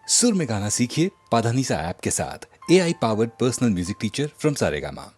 सुर में गाना सीखिए पाधानीसा ऐप के साथ। AI powered personal music teacher from Saregama.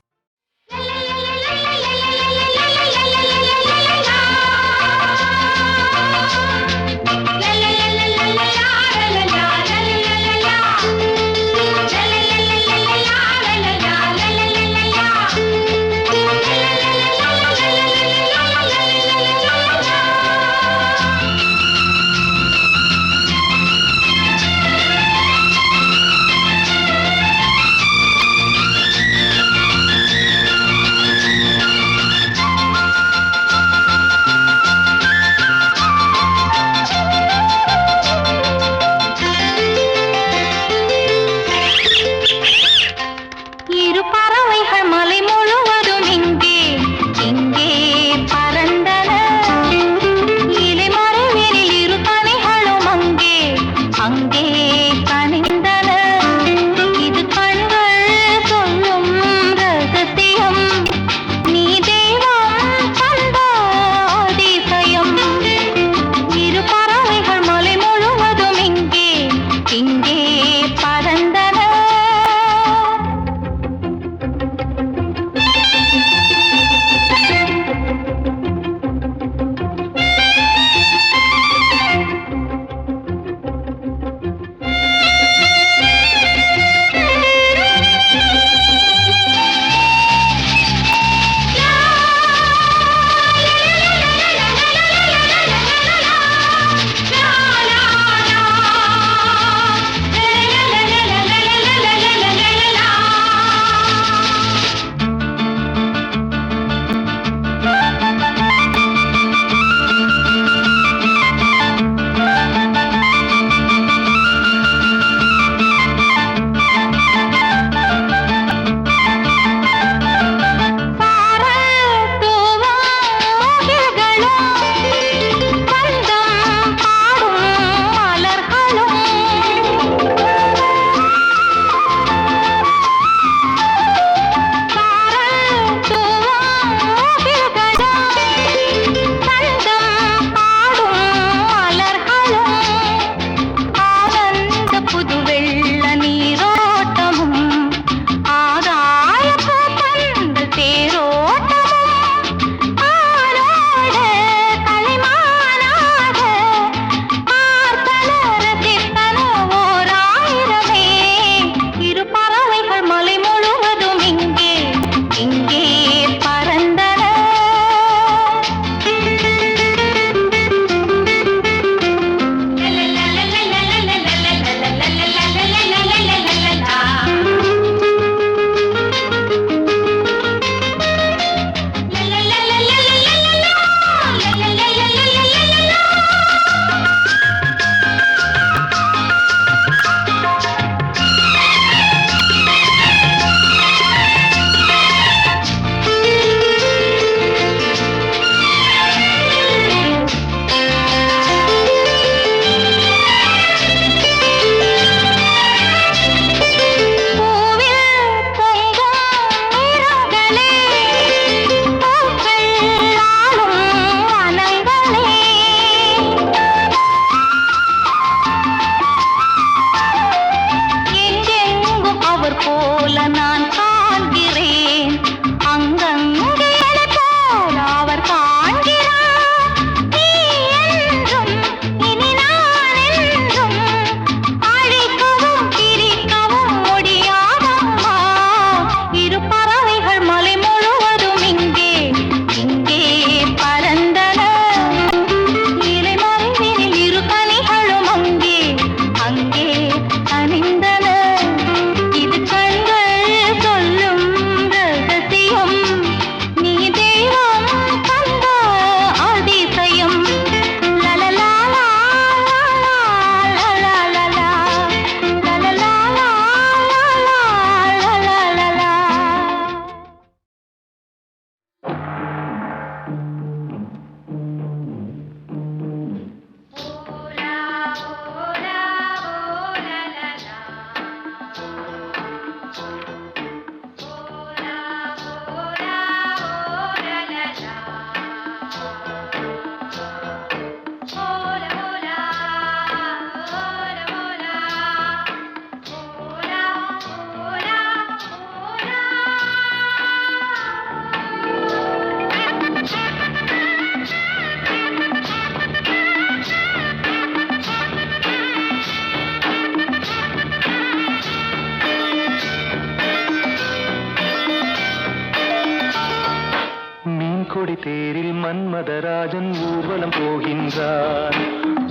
தேரில் மன்மதராஜன் ஊர்வலம் போகின்றான்.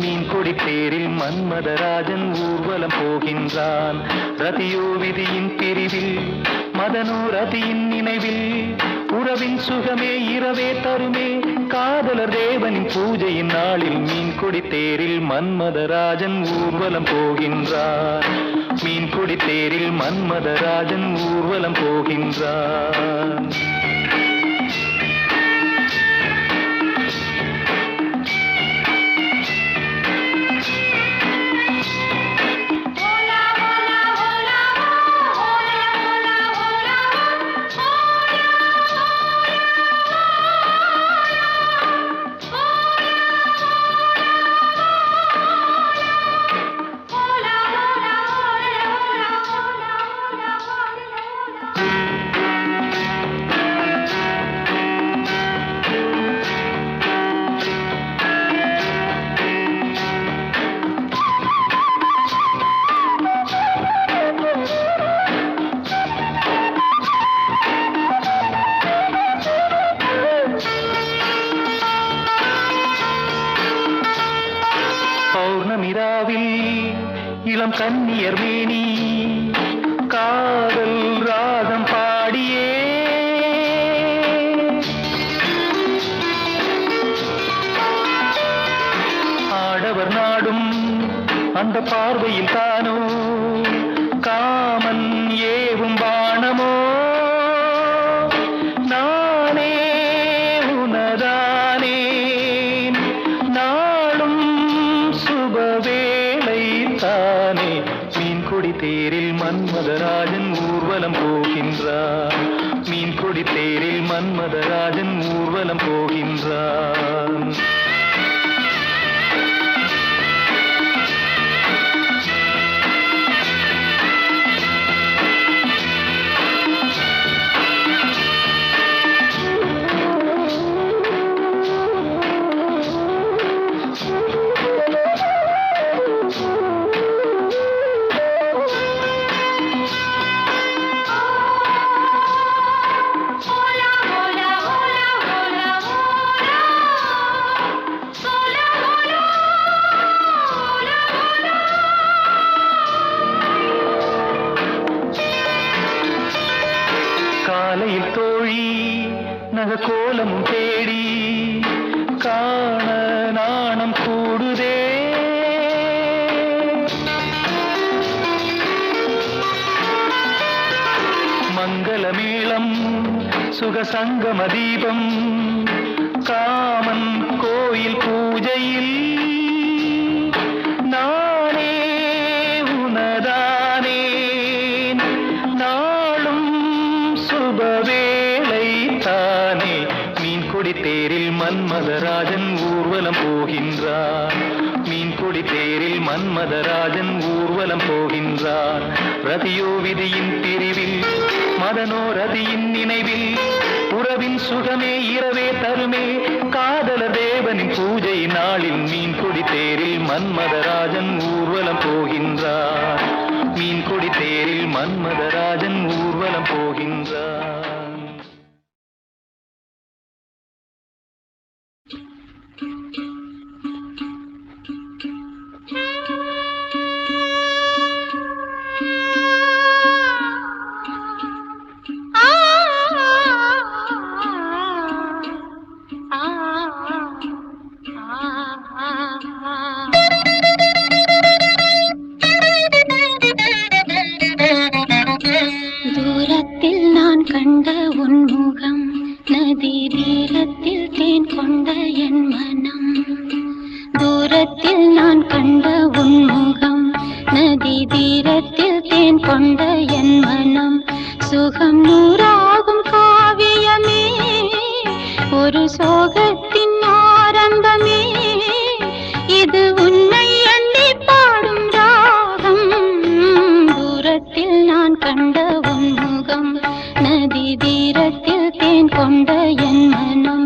மீன் கொடி தேரில் மன்மதராஜன் ஊர்வலம் போகின்றான். ரதியோ விதியின் பிரிவில், மதனோ ரதியின் நினைவில், உறவின் சுகமே இரவே தருமே, காதலர் தேவனின் பூஜையின் நாளில் மீன் கொடி தேரில் மன்மதராஜன் ஊர்வலம் போகின்றான். மீன் கொடி தேரில் மன்மதராஜன் ஊர்வலம் போகின்றான். இளம் கன்னியர் மேனி காதல் ராகம் பாடியே ஆடவர் நாடும் அந்த பார்வையில் தானோ காமன் ஏவும் பாணமோ நானே உனதானே நாளும் சுபவேளை தானே. மீன் கொடி தேரில் மன்மதராஜன் ஊர்வலம் போகின்றான். மீன் கொடி தேரில் மன்மதராஜன் ஊர்வலம் போகின்றான். காலையில் தோழி நகக்கோலமும் தேடி காண நாணம் கூடுதே. மங்களமேளம் சுகசங்கம தீபம் காமன் கோயில் பூஜையில் நானே உனதானே நாளும் சுபவேளை தானே. மீன் கொடி தேரில் மன்மதராஜன் ஊர்வலம் போகின்றான். மீன் கொடி தேரில் மன்மதராஜன் ஊர்வலம் போகின்றான். ரதியோ விதியின் பிரிவில், மதனோ ரதியின் நினைவில், உறவின் சுகமே இரவே தருமே, காதலர் தேவனின் பூஜை நாளில் மீன் கொடி தேரில் மன்மதராஜன் ஊர்வலம் போகின்றான். மீன் கொடி தேரில் மன்மதராஜன் ஊர்வலம் போகின்றான். தூரத்தில் நான் கண்ட உன் முகம், நதி தீரத்தில் தேன் கொண்ட என் மனம். தூரத்தில் நான் கண்ட உன் முகம், நதி தீரத்தில் தேன் கொண்ட என் மனம். சுகம் நூறாகும் காவியமே, ஒரு சோகத்தின் ஆரம்பமே, இது உன்னை எண்ணி பாடும் ராகம். தூரத்தில் நான் கண்ட உன் முகம், நதி தீரத்தில் தேன் கொண்ட என் மனம்.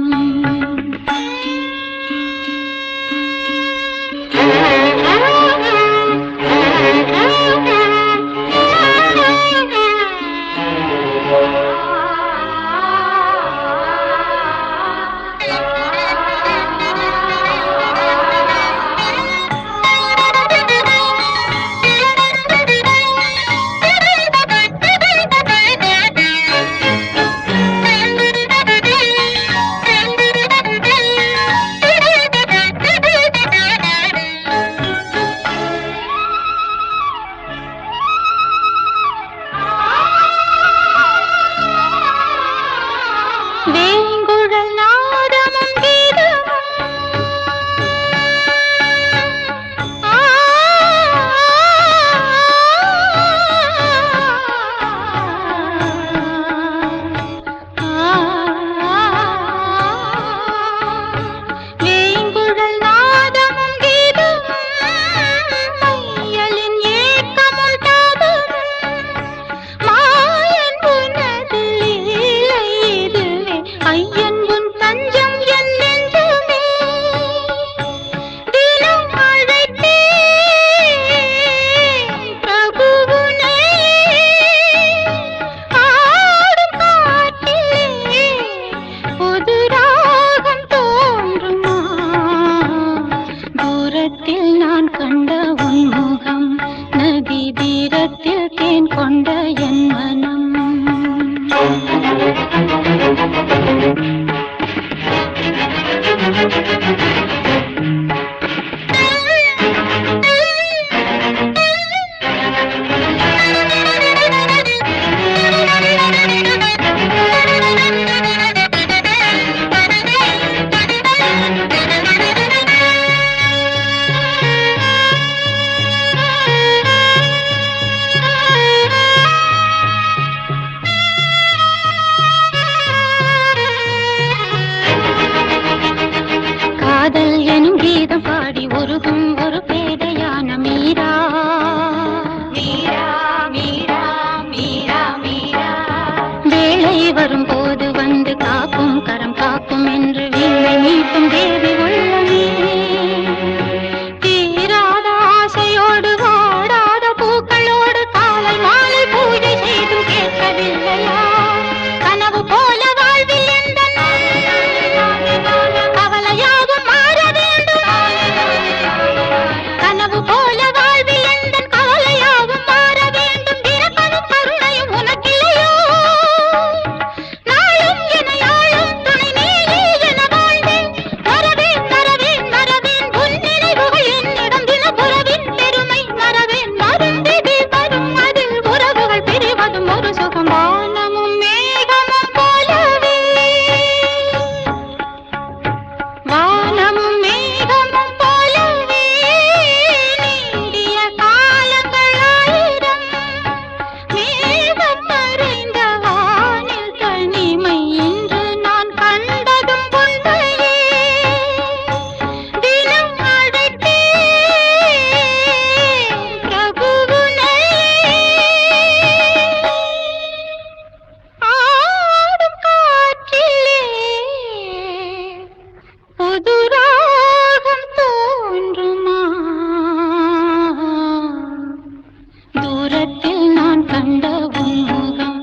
தூரத்தில் நான் கண்ட உன் முகம்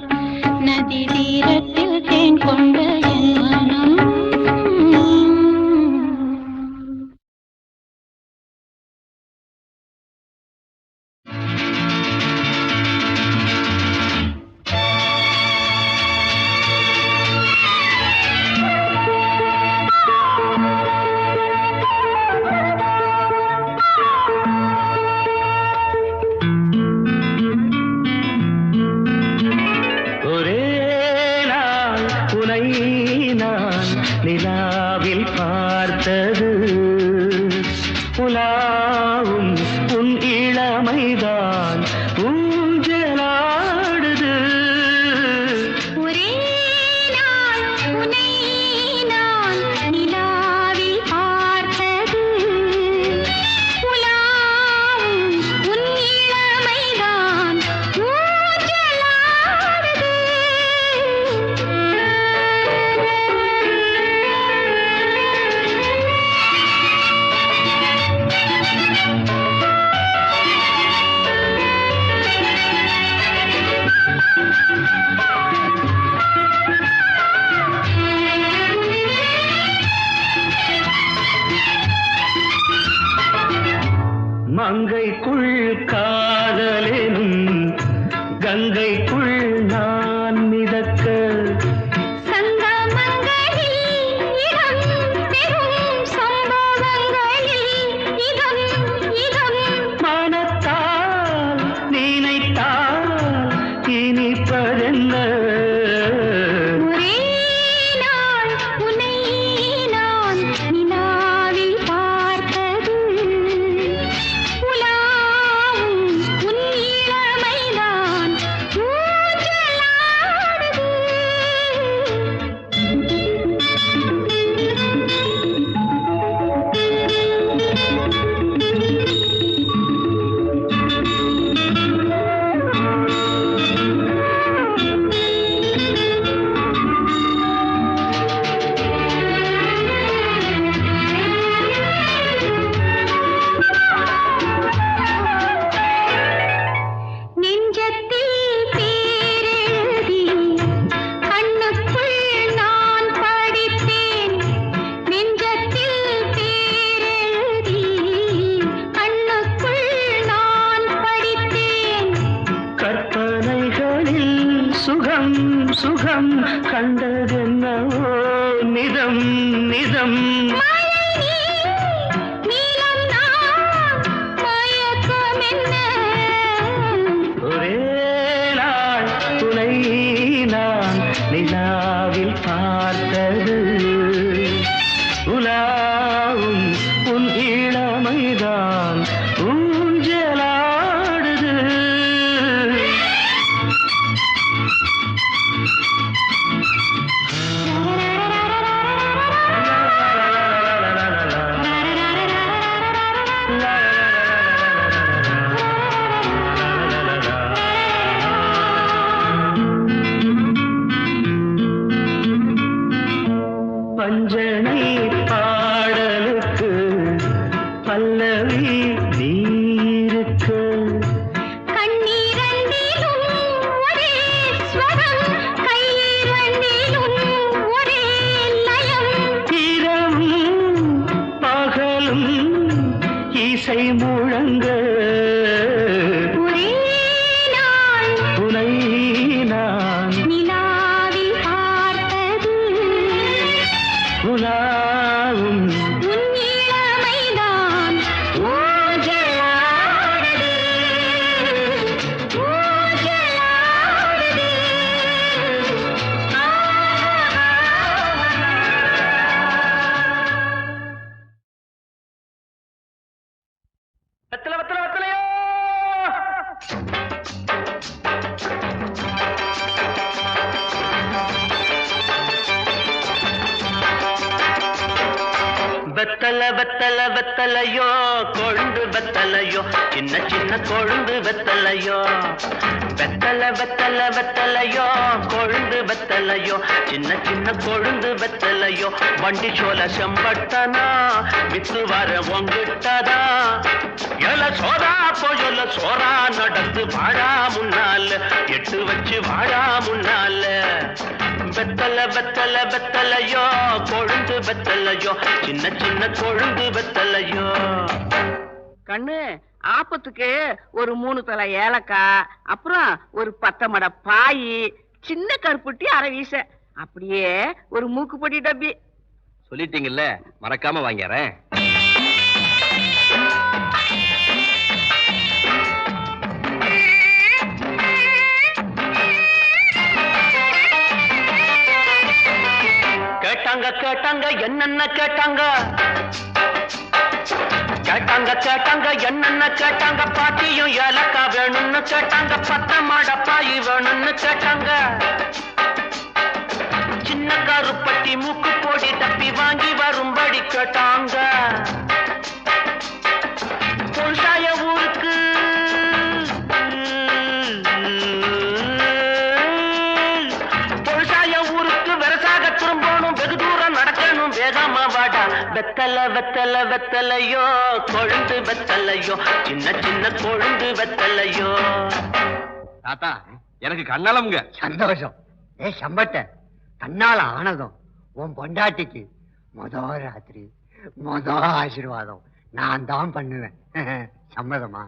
நதி தீரத்தில் தேன் கொண்ட என் மனம் நிலாவில் பார்த்தது புலாவும் உன் இளமைதான் ஊஞ்சலாடுது ஒரே நாள் உன்னை நான் நிலாவில் பார்த்தது புலாவும் உன் இளமைதான் ஊஞ்சலாடுது மங்கைக்குள் காதலெனும் கங்கைக்குள் நான் மிதக்க மனத்தால் நினைத்தால் இனிப்பதென்ன சுகம் சுகம் கண்டதென்னவோ நிதம் நிதம் ஒரே நாள் துணை நான் நிலாவில் பார்த்தது உலாவும் உன் இளமைதான் ஊஞ்சலாடுது பஞ்சனை பாடலுக்கு பல்லவி நீருக்கு கண்ணீரண்டிலும் ஒரே ஸ்வரம் கையிரண்டிலும் ஒரே லயம் இரவும் பகலும் இசை முழங்க ஒரே நாள் துணை நான் நிலாவில் பார்த்தது உலாவும் உன் இளமைதான் ஊஞ்சலாடுது ஊஞ்சலாடுது வெத்தலை வெத்தலை வெத்தலையோ வெத்தல வெத்தல வெத்தலையோ கொழுந்து வெத்தலையோ சின்ன சின்ன கொழுந்து வெத்தலையோ வெத்தல வெத்தல வெத்தலையோ கொழுந்து வெத்தலையோ சின்ன சின்ன கொழுந்து வெத்தலையோ வண்டி சோல செம்பட்டனா வித்து வர ஒங்கிட்டதா எல சோதா போயொல்ல சோரா நடந்து வாழா எட்டு வச்சு வாடா முன்னால வெத்தல வெத்தல வெத்தலையோ கொழுந்து வெத்தலையோ சின்ன சின்ன கொழுந்து வெத்தலையோ. கண்ணு ஆப்பத்துக்கு ஒரு 3 தலை ஏலக்காய், அப்புறம் ஒரு 10 மடை பாய், சின்ன கருப்புட்டி அரை வீச, அப்படியே ஒரு மூக்குப்பொடி டப்பி. சொல்லிட்டீங்கல்ல, மறக்காம வாங்கிறேன். கேட்டாங்க கேட்டாங்க என்னென்ன கேட்டாங்க, கேட்டாங்க கேட்டாங்க என்னென்ன கேட்டாங்க, பாட்டியும் ஏலக்கா வேணும்னு கேட்டாங்க, 10 மடை பாய் வேணும்னு கேட்டாங்க, சின்ன கருப்பட்டி மூக்கு போடி தப்பி வாங்கி வரும்படி கேட்டாங்க. பொருசாய ஊருக்கு பொருசாய ஊருக்கு வெரசாக திரும்பணும், வெகு தூரம் நடக்கணும், வேகமா வாடா. வெத்தல வெத்தல வெத்தலையோ கொழுந்து வெத்தலையோ சின்ன சின்ன கொழுந்து வெத்தலையோ. தாத்தா எனக்கு கண்ணாலமுங்க. சந்தோஷம். சம்பட்ட தன்னால ஆனதும் உன் பொண்டாட்டிக்கு ராத்திரி ஆசீர்வாதம் நான் தான் பண்ணுவேன். சம்மதமா?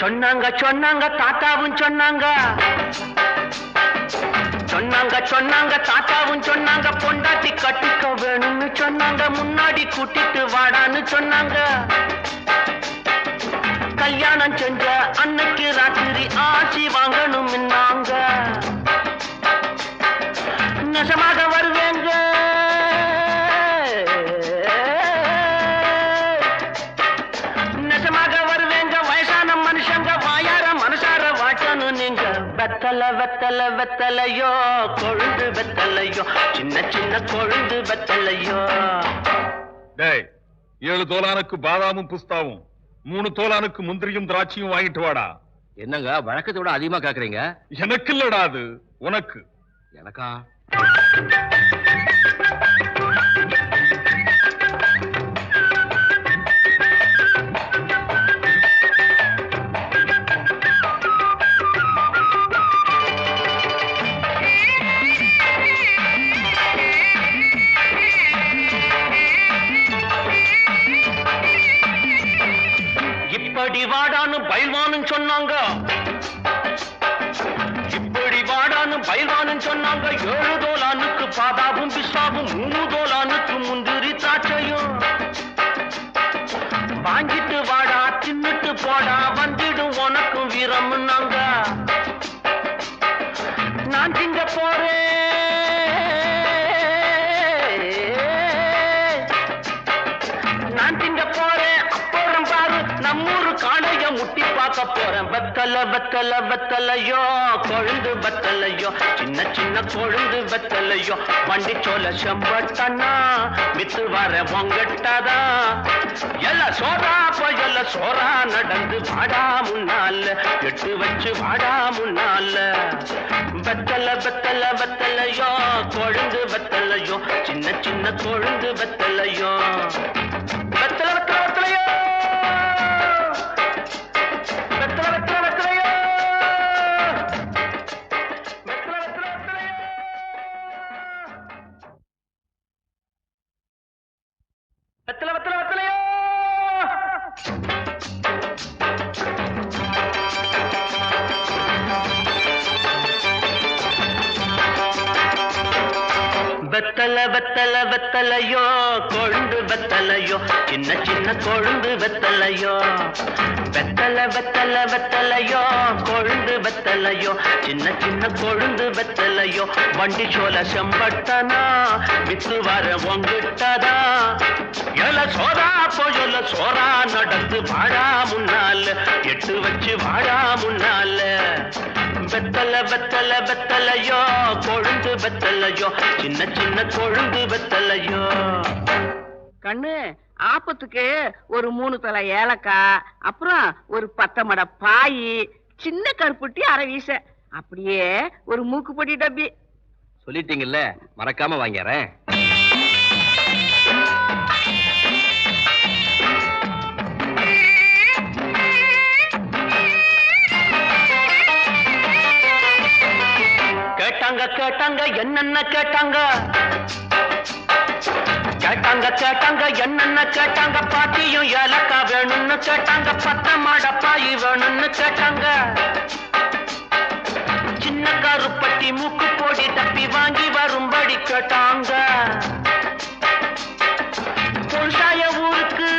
சொன்னாங்க சொன்னாங்க தாத்தாவும் சொன்னாங்க, சொன்னாங்க சொன்னாங்க தாத்தாவும் சொன்னாங்க, பொண்டாட்டி கட்டிக்க வேணும்னு சொன்னாங்க, முன்னாடி கூட்டிட்டு வாடான்னு சொன்னாங்க. கல்யாணம் செஞ்ச அன்னைக்கு ராத்திரி ஆசி வாங்கணும் நாங்க. நெசமாக வருவேங்க, நெசமாக வருவேங்க, வயசான மனுஷங்க வாயார மனசார வாட்டணும் நீங்க. வெத்தல வெத்தல வெத்தலையோ கொழுந்து வெத்தலையோ சின்ன சின்ன கொழுந்து வெத்தலையோ. டேய், 7 தோலானுக்கு பாதாமும் புஸ்தாவும், 3 தோலானுக்கு முந்திரியும் திராட்சையும் வாங்கிட்டு வாடா. என்னங்க வழக்கத்தை விட அதிகமா கேக்குறீங்க? எனக்கு இல்லடா, அது உனக்கு. எனக்கா? இப்படி வாடான்னு பயில்வான்னு சொன்னாங்க, இப்படி வாடான்னு பயில்வான்னு சொன்னாங்க. 7 தோலானுக்கு பாதாவும் பிஸ்தாவும், 3 தோலானுக்கு முந்திரி திராட்சையும். வாங்கிட்டு வாடா தின்னுட்டு போடா, வந்துடும் உனக்கும் வீரம் நாங்க. நான் திங்க போறேன், நான் திங்க போறேன், அப்புறம் பாரு நம்மூரு காளைய முட்டி பார்க்க போறேன். வெத்தல வெத்தல வெத்தலையோ கொழுந்து வெத்தலையோ சின்ன சின்ன கொழுந்து வெத்தலையோ. வண்டி சோல செம்பட்டனா வித்து வர பொங்கட்டாதா, எல்ல சோறா போயல்ல சோறா நடந்து வாடா முன்னால, எட்டு வச்சு வாடா முன்னால. வெத்தல வெத்தல வெத்தலையோ கொழுந்து வெத்தலையோ சின்ன சின்ன கொழுந்து வெத்தலையோ. வெத்தல வெத்தல வெத்தலையோ, வெத்தல வெத்தல வெத்தலையோ, வெத்தல வெத்தல வெத்தலையோ. வெத்தல வெத்தல வெத்தலையோ. வெத்தல வெத்தல வெத்தலையோ கொழுந்து வெத்தலையோ சின்ன சின்ன கொழுந்து வெத்தலையோ. வெத்தல வெத்தல வெத்தலையோ கொழுந்து வெத்தலையோ சின்ன சின்ன கொழுந்து வெத்தலையோ. வண்டி சோல செம்பட்டனா வித்து வர உங்கிட்டதா, எல சோதா போயல சோறா நடந்து வாடா முன்னால, எட்டு வச்சு வாடா முன்னால. வெத்தல வெத்தல வெத்தலையோ கொழுந்து வெத்தலையோ சின்ன சின்ன கொழுந்து வெத்தலையோ. கண்ணு ஆப்பத்துக்கு ஒரு 3 தலை ஏலக்காய், அப்புறம் ஒரு 10 மடை பாய், சின்ன கருப்புட்டி அரை வீச, அப்படியே ஒரு மூக்குப்பொடி டப்பி. சொல்லிட்டீங்கல்ல, மறக்காம வாங்கிறேன். கேட்டாங்க என்னென்ன கேட்டாங்க, என்னென்ன கேட்டாங்க, பாட்டியும் ஏலக்கா வேணும்னு கேட்டாங்க, 10 மடை பாய் வேணும்னு கேட்டாங்க, சின்ன கருப்பட்டி மூக்கு போடி தப்பி வாங்கி வரும்படி கேட்டாங்க. பொருசாய ஊருக்கு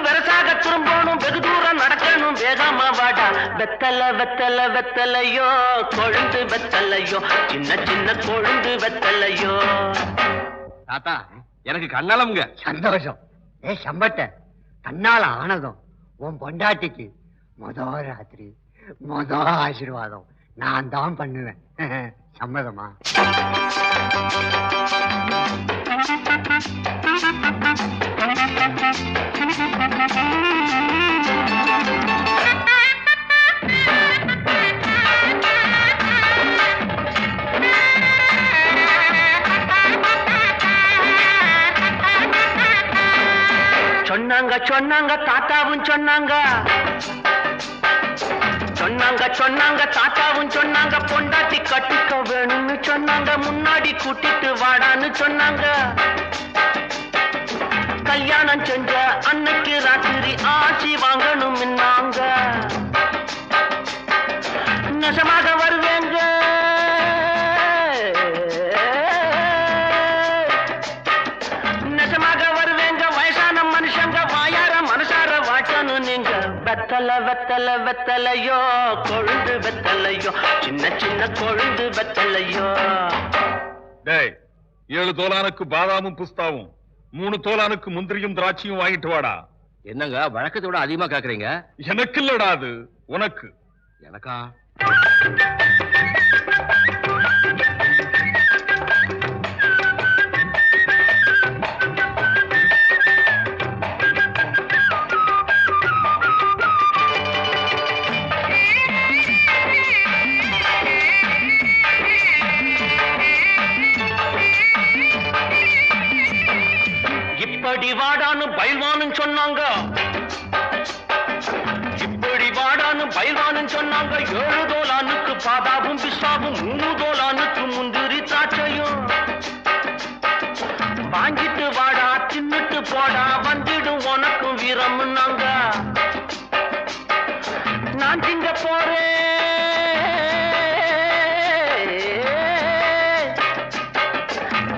வெரசாக திரும்பணும், வெகு தூரம் நடக்கணும், வேகமா வாடா. வெத்தலையோ கொழுந்து வெத்தலையோ, சின்ன சின்ன கொழுந்து வெத்தலையோ. தாத்தா, எனக்கு கண்ணாலமுங்க. சந்தோஷம். சம்பட்ட தன்னால ஆனதும் உன் பொண்டாட்டிக்கு ராத்திரி ஆசீர்வாதம் நான் தான் பண்ணுவேன். சம்மதமா? சொன்னாங்க தாத்தாவும் சொன்னாங்க, தாத்தாவும் சொன்னாங்க, பொண்டாட்டி கட்டிக்க வேணும்னு சொன்னாங்க, முன்னாடி கூட்டிட்டு வாடான்னு சொன்னாங்க. கல்யாணம் செஞ்ச அன்னைக்கு ராத்திரி ஆசி வாங்கணும், நெசமாக வருவேங்க, நெசமாக வருவேங்க, வயசான மனுஷங்க வாயார மனசார வாட்டணும் நீங்க. வெத்தலையோ கொழுந்து வெத்தலையோ, சின்ன சின்ன கொழுந்து வெத்தலையோ. டேய், 7 தோலானுக்கு பாதாமும் பிஸ்தாவும், 3 தோலானுக்கு முந்திரியும் திராட்சையும் வாங்கிட்டு வாடா. என்னங்க வழக்கத்தை விட அதிகமா கேக்குறீங்க? எனக்கு இல்லடா, அது உனக்கு. எனக்கா? இப்படி வாடான்னு பயில்வான்னு சொன்னாங்க, இப்படி வாடான்னு பயில்வான்னு சொன்னாங்க, 7 தோலானுக்கு பாதாவும் பிஸ்தாவும், 3 தோலானுக்கு முந்திரி திராட்சையும். வாங்கிட்டு வாடா தின்னுட்டு போடா, வந்துடும் உனக்கும் வீரம்னாங்க. நான் திங்க போறேன்,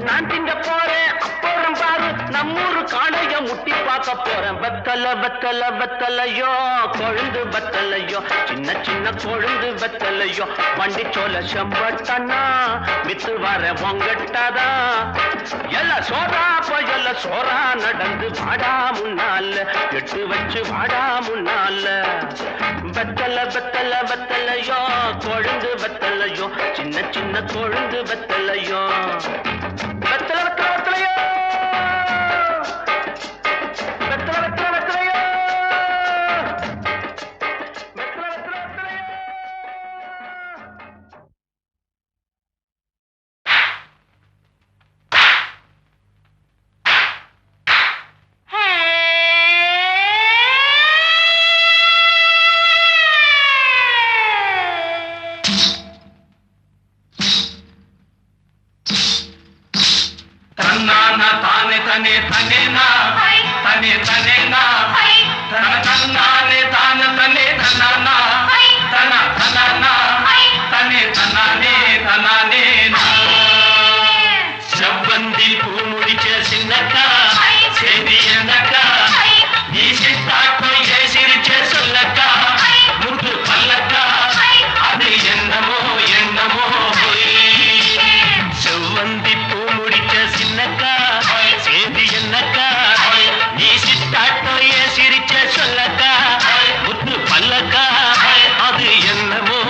நான் திங்க போறேன், அப்புறம் பாரு நம்மூரு காளைய முட்டி பார்க்க போறேன். வெத்தலையோ கொழுந்து வெத்தலையோ, சின்ன சின்ன கொழுந்து வெத்தலையோ. வண்டி சோல செம்பட்டனா வித்து வர பொங்கட்டாதா, எல்லாம் சோறா நடந்து வாடா முன்னால, எட்டு வச்சு வாடா முன்னால. வெத்தலையோ கொழுந்து வெத்தலையோ, சின்ன சின்ன கொழுந்து வெத்தலையோ. வெத்தலையோ செவ்வந்தி பூ முடிச்ச சின்னக்கா, சேதி என்னக்கா, நீ சித்தாக்கோ சிரிச்ச சொல்லக்கா, முத்து பல்லக்கா, அது என்னமோ செவ்வந்தி பூ முடிச்ச சின்னக்கா, சேதி என்னக்கா, நீ சித்தாக்கோ சிரிச்ச சொல்லக்கா, முத்து பல்லக்கா, அது என்னமோ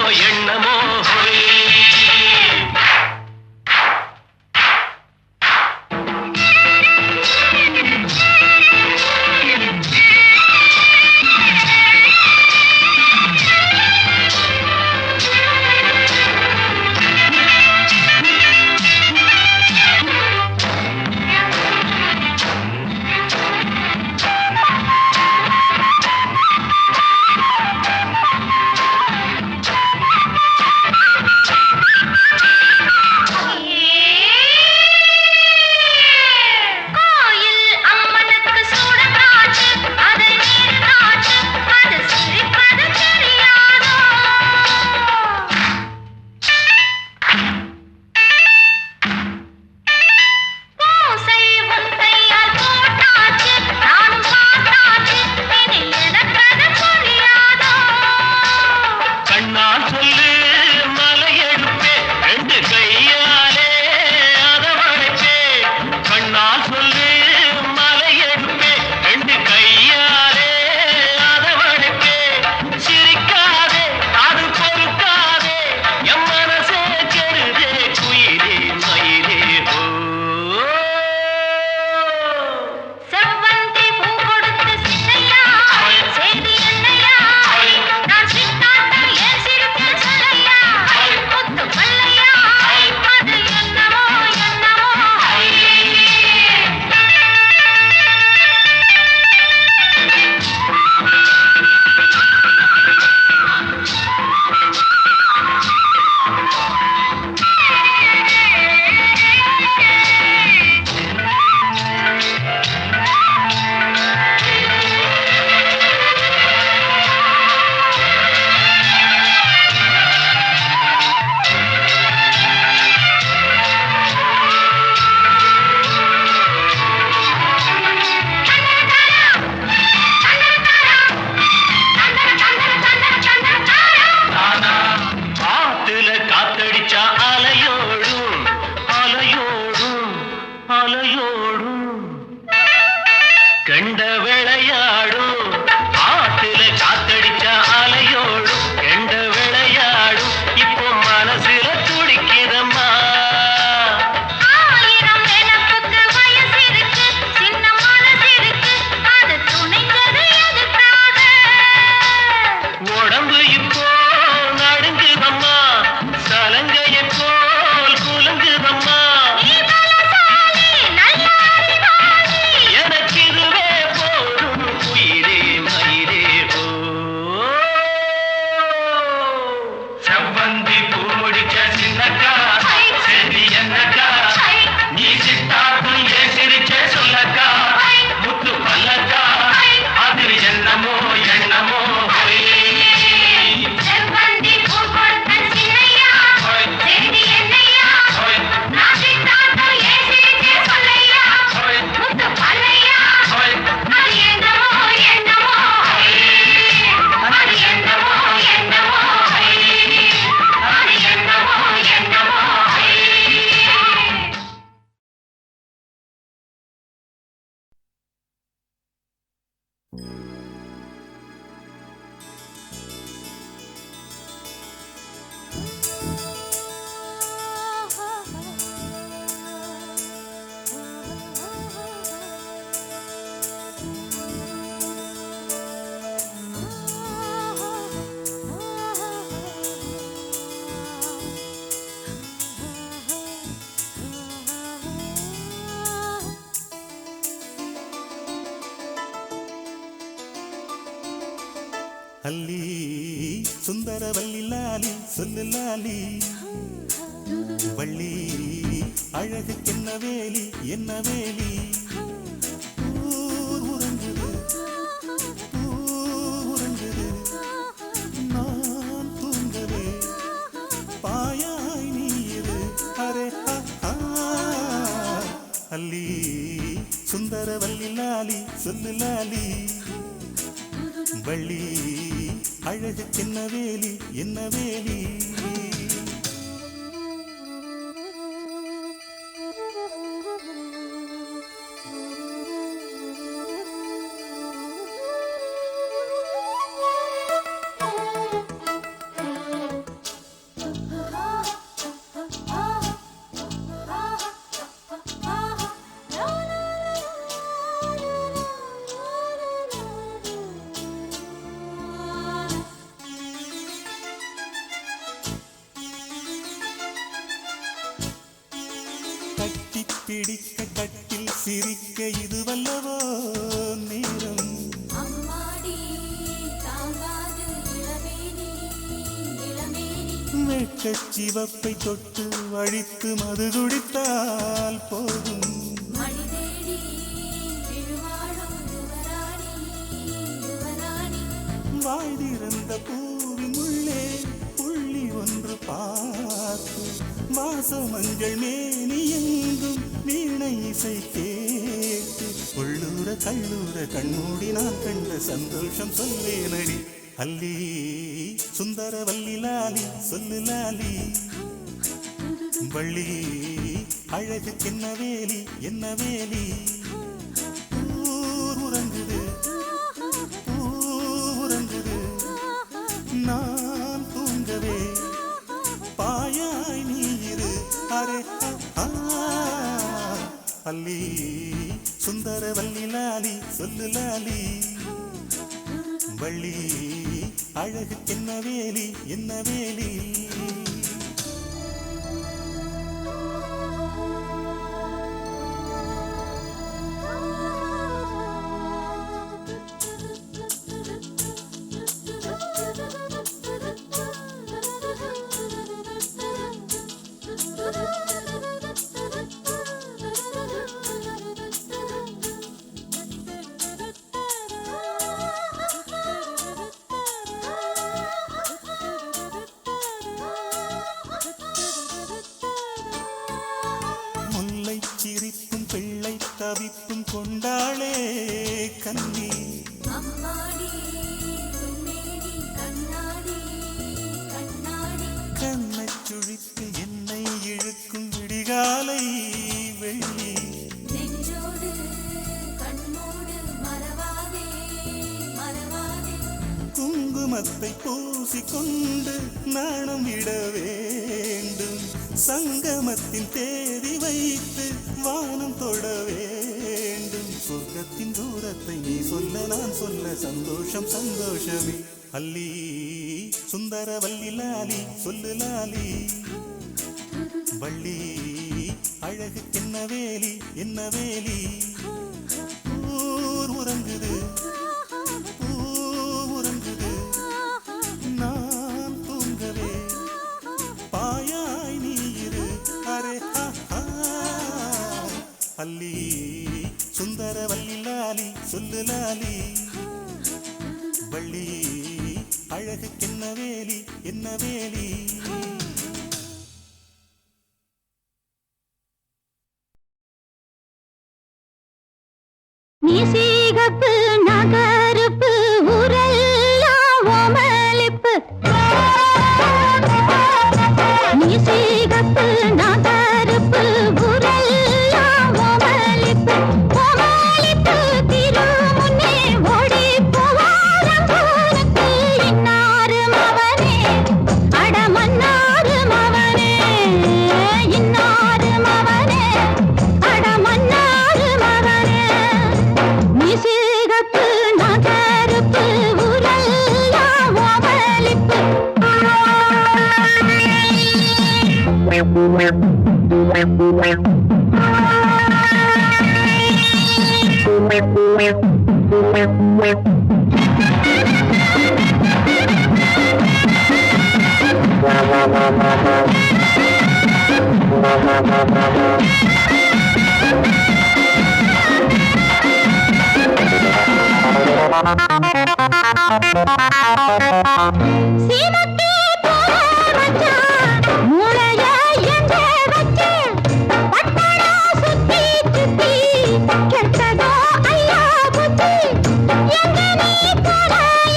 சுந்தரவல்லி லாலி சொல்லு லாலி வள்ளி அழகுக்கென்ன வேலி என்ன வேலி ஊர் உறங்குது உறங்குது நான் தூங்கவே பாயாய் நீ இரு அரே அல்லி சுந்தரவல்லி லாலி சொல்லு லாலி வள்ளி அழகுக்கென்ன வேலி என்ன வேலி பிடிக்க கட்டில் சிரிக்க இது வல்லவோ நேரம் வெட்கச் சிவப்பை தொட்டு வழித்து மது குடித்தால் போதும் வாழ்ந்திருந்த பூவின் உள்ளே புள்ளி ஒன்று பார்த்து வாசமஞ்சள் மேனி எங்கும் வீணை இசை கேட்டு உள்ளூர கல்லூர கண்மூடி நான் கண்ட சந்தோஷம் சொல்லேனடி அல்லி சுந்தரவல்லி லாலி சொல்லு லாலி வள்ளி அழகுக்கென்ன வேலி என்ன வேலி ஊர் உறங்குது உறங்குது நான் தூங்கவே பாயாய் நீ இரு அரே அல்லி சுந்தரவல்லி லாலி சொல்லு லாலி வள்ளி அழகுக்கென்ன வேலி என்ன வேலி சிரிப்பும் பிள்ளை தவிப்பும் கொண்டாளே கண்ணி கண்ணை சுழித்து என்னை இழுக்கும் விடிகாலை வெள்ளி குங்குமத்தை பூசிக்கொண்டு நாணம் விட வேண்டும் சங்கமத்தின் தேதி வைத்து வானம் தொட வேண்டும் சொர்க்கத்தின் தூரத்தை நீ சொல்ல நான் சொல்ல சந்தோஷம் சந்தோஷமே அல்லி சுந்தரவல்லி லாலி சொல்லு லாலி வள்ளி அழகுக்கென்ன வேலி என்ன வேலி ஊர் உறங்குது உறங்குது நான் தூங்கவே பாயாய் நீ இரு அரே அல்லி சுந்தரவல்லி லாலி சொல்லு லாலி வள்ளி அழகுக்கென்ன வேலி என்ன வேலி நீ சீகப்பு நகருப்பு ஊரெல்லாம் ஓமலிப்பு நீ சீகப்பு நகருப்பு ஊரெல்லாம் ஓமலிப்பு ஓமலிப்பு திருமுன்னே ஓடி போவாரம் போனக்கு இன்னாரு மவனே அடமன்னாரு மவனே இன்னாரு மவனே அடமன்னாரு மவனே சிகப்பு நகருப்பு ஊரெல்லாம் ஓமலிப்பு சீமத்தே போல மச்சான் மூளைய எங்க வச்சு பட்டடா சுத்தி சுத்தி கெட்டதோ ஐயா புத்தி எங்க நீ போற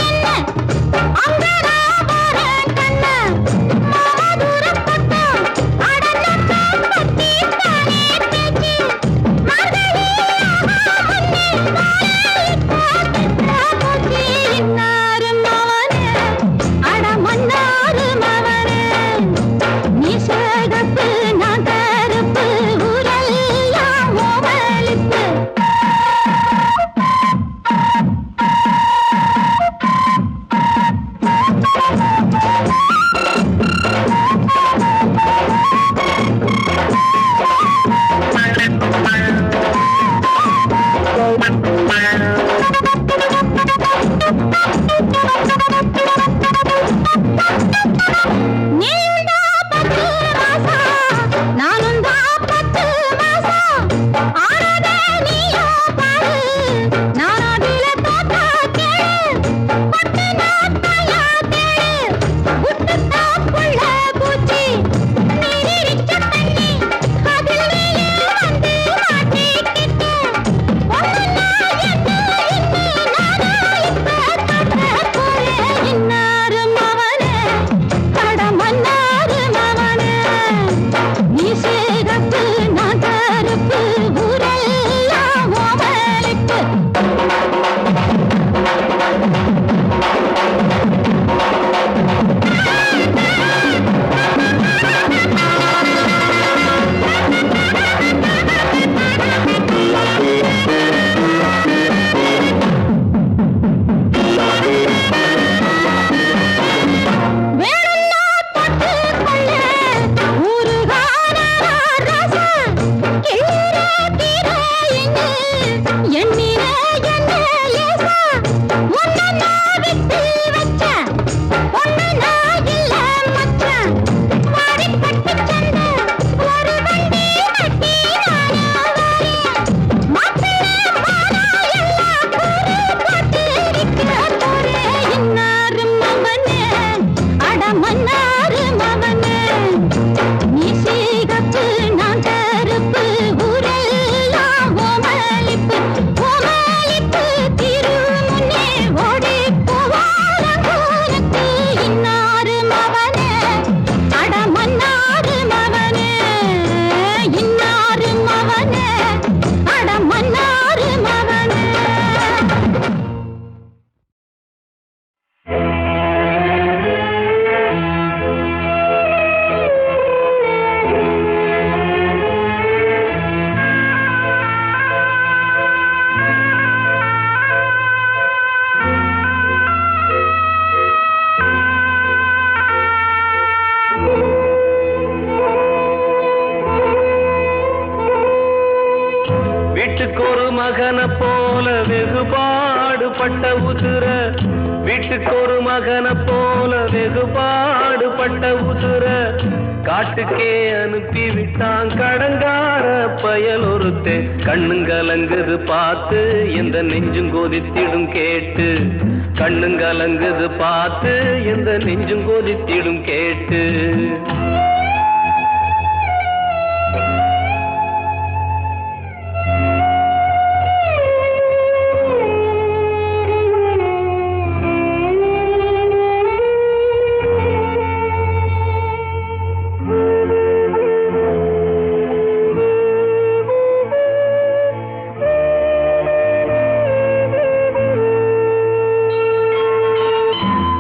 என்ன அங்க நான் போறேன் கண்ண மாமா தூரம் பட்டம் அடந்த பத்தி தானே பேச்சு மகளே இன்னாரு மவனே அட மன்னாரு மவனே நீ சேகப்பு நான் கருப்பு ஊரெல்லாம் ஓமலிப்பு நீயுண்டா 10 மாசம் நானுண்டா 10 மாசம் ஆனதே நீயோ பாரு நானோடில தோத்தா கேளு பட்டு நாட்டையா தேடு விட்டுட்டா புள்ள பூச்சி நீரிச்ச தண்ணி அதில் நீயே வந்து மாட்டிக்கிட்டு ஒண்ணுன்னா என்ன நானா இப்ப காட்ட போறேன் இன்னாரு மவனே அட மன்னாரு மவனே நீ சேகப்பு நான் கருப்பு ஊரெல்லாம் ஓமலிப்பு வேணும்னா தொட்டு கொள்ள ஊருகான ரசம் கீரை கீரை இங்கு எண்ணின என்ன லேசா உன்னை நான் விட்டு வச்ச ஒண்ணு நான் இல்ல மச்சான் வாடிப்பட்டு சண்டை ஒரு வண்டி கட்டி நானா வரேன் மாப்பிள்ளை மானா எல்லாம் கூறு போட்டு நிற்க போறேன் இன்னாரு மவனே அட மன்னாரு மவனே நீ சீகப்பு நான் கருப்பு ஊரெல்லாம் ஓமலிப்பு ஓமலிப்பு திருமுன்னே ஓடி போவாரங்கூனுக்கு இன்னாரு மவனே அட மன்னாரு மவனே இன்னாரு மவனே அட மன்னாரு மவனே வீட்டுக்கு ஒரு மகனை போல வெகுபாடுபட்ட உசுர வீட்டுக்கு ஒரு மகனை போல வெகுபாடுபட்ட உசுர காட்டுக்கே அனுப்பி விட்டான் கடங்கார பயல் ஒருத்தே கண்ணுங்கலங்குது பார்த்து எந்த நெஞ்சும் கொதித்திடும் கேட்டு கண்ணுங்கலங்குது பார்த்து எந்த நெஞ்சும் கொதித்திடும் கேட்டு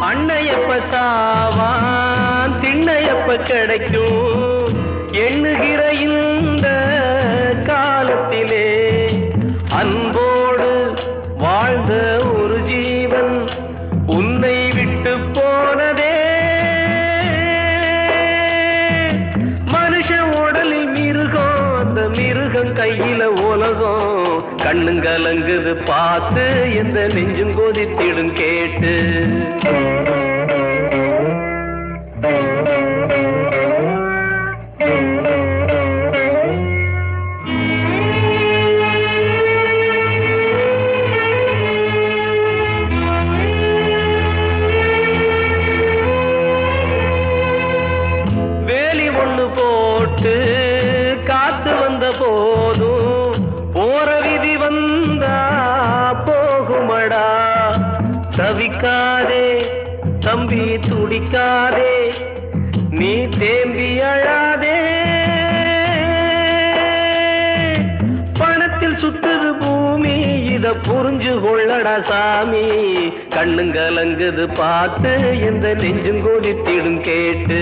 அண்ணையப்ப சாவான் திண்ணையப்ப கிடைக்கும் எண்ணுகிற இந்த காலத்திலே அன்போடு வாழ்ந்த ஒரு ஜீவன் உன்னை விட்டு போனதே மனுஷ உடலில் மிருகம் அந்த மிருகம் கையில உலகம் கண்ணுங்கலங்குது பார்த்து எந்த நெஞ்சும் கொதித்திடும் கேட்டு காத்து வந்த போதும் போற விதி வந்தா போகுமடா. தவிக்காதே தம்பி துடிக்காதே நீ தேம்பி அழாதே. பணத்தில் சுத்துது பூமி இத புரிஞ்சு கொள்ளடா சாமி. கண்ணுங்கலங்குது பார்த்து எந்த நெஞ்சும் கொதித்திடும் கேட்டு.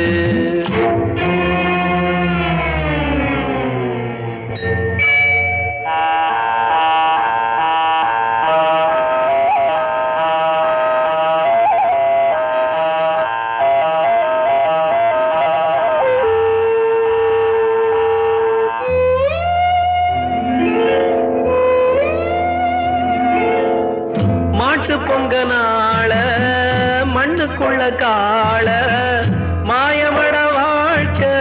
பொங்க நாள மண்ணுக்குள்ள காள மாயமட வாழ்க்கை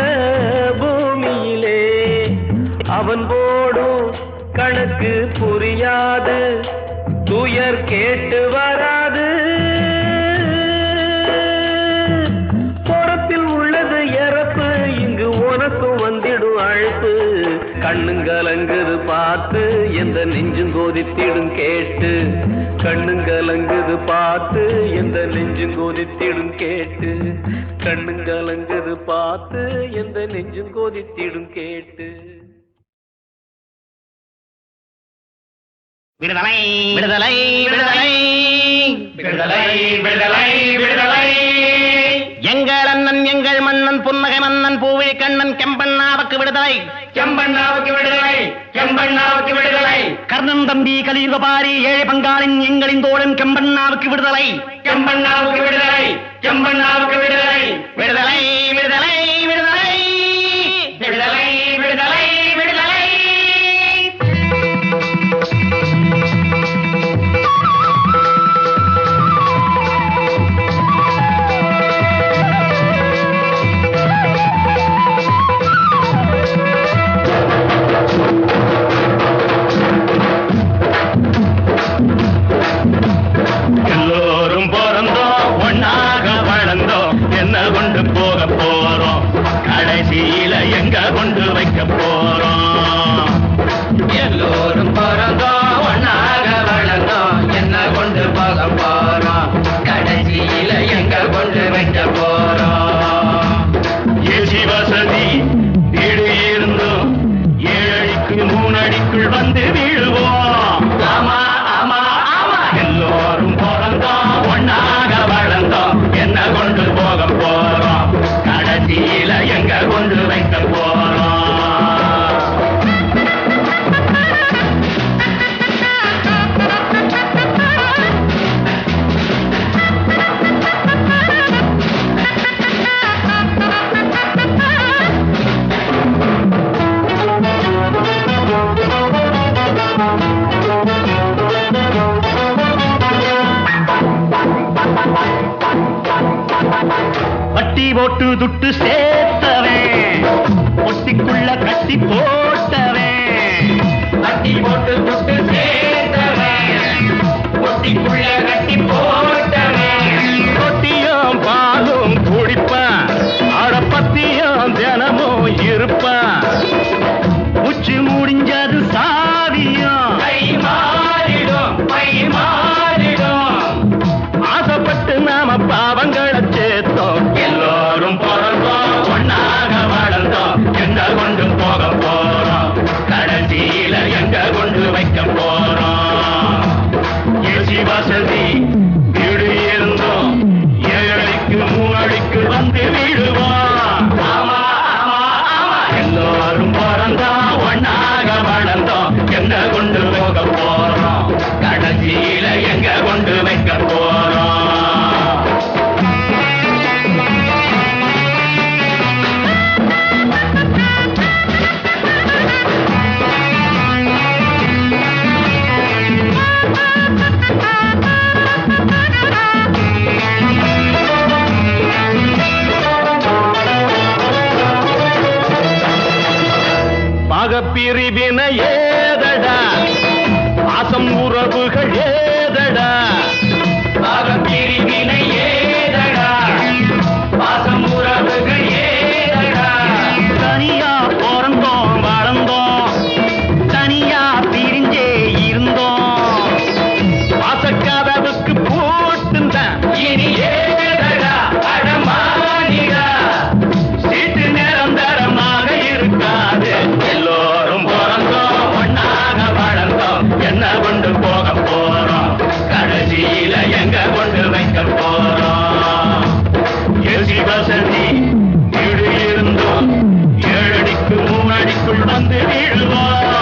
பூமியிலே. அவன் போடும் கணக்கு புரியாது துயர் கேட்டு வராது. புறத்தில் உள்ளது இறப்பு இங்கு உனக்கும் வந்திடும் அழைப்பு. கண்ணுங்கலங்குது பார்த்து எந்த நெஞ்சும் கொதித்திடும் கேட்டு. கண்ணுங்கலங்குது பார்த்து எந்த நெஞ்சும் கொதித்திடும் கேட்டு. கண்ணுங்கலங்குது பார்த்து எந்த நெஞ்சும் கொதித்திடும் கேட்டு. விடுதலை விடுதலை விடுதலை விடுதலை விடுதலை விடுதலை. எங்கள் அண்ணன் எங்கள் மன்னன் புன்னகை மன்னன் பூவிழி கண்ணன் கெம்பண்ணாவுக்கு விடுதலை. கெம்பண்ணாவுக்கு விடுதலை. கெம்பண்ணாவுக்கு விடுதலை. கர்ணன் தம்பி கலியுக பாரி ஏழை பங்காளின் எங்களின் தோழன் கெம்பண்ணாவுக்கு விடுதலை. கெம்பண்ணாவுக்கு விடுதலை. கெம்பண்ணாவுக்கு விடுதலை. விடுதலை விடுதலை விடுதலை விடுதலை விடுதலை விடுதலை. எல்லோரும் பிறந்தோம் ஒன்னாக வளர்ந்தோம் என்ன கொண்டு போக போறோம் கடைசியில எங்க கொண்டு வைக்க போறோம். எல்லோரும் பிறந்தோம் ஒன்னாக வளர்ந்தோம் என்ன கொண்டு போக போறோம் கடைசியில எங்க கொண்டு வைக்க போறோம். ஏசி வசதி வீடு இருந்தோம் 7 அடிக்கு 3 அடிக்குள் வந்து வீழுவோம். ஆமா ஆமா ஆமா. எல்லோரும் பிறந்தோம் ஒன்னாக வளர்ந்தோம் என்ன கொண்டு போக போறோம் கடைசியில எங்க கொண்டு வைக்க போறோம். வட்டி போட்டு துட்டு சேர்த்தவன் ஒட்டிக்குள்ள கட்டி போட்டவன். வட்டி போட்டு துட்டு சேர்த்தவன் ஒட்டிக்குள்ள கட்டி போட்டவன். ரொட்டியும் பாலும் குடிப்பான் அடப்பத்தியும் தினமும் இருப்பான். உச்சி முடிஞ்சது சாவியும் கை மாறிடும் கை மாறிடும். ஆசைப்பட்டு நாம பாவங்களை சேர்த்தோம். எல்லோரும் பிறந்தோம் பிரிவின ஏதடா பாசம் உறவுகள் ஏதடா பிரிவின ஏதடா பாசம் உறவுகள் ஏதடா தனியா பிறந்தோம் வளர்ந்தோம் தனியா பிரிஞ்சே இருந்தோம் வாசக்கதவுக்கு போட்டுந்தான் இனி ஏதடா அடமானிடா சீட்டு நிரந்தரமாக இருக்காது எல்லோரும் பிறந்தோம் ஒன்னாக வளர்ந்தோம் என்ன கொண்டு போக போறோம் கடைசியில எங்க கொண்டு வைக்க போறோம் ஏசி வசதி வீடு இருந்தோம் 7 அடிக்கு 3 அடிக்குள் வந்து வீழுவோம்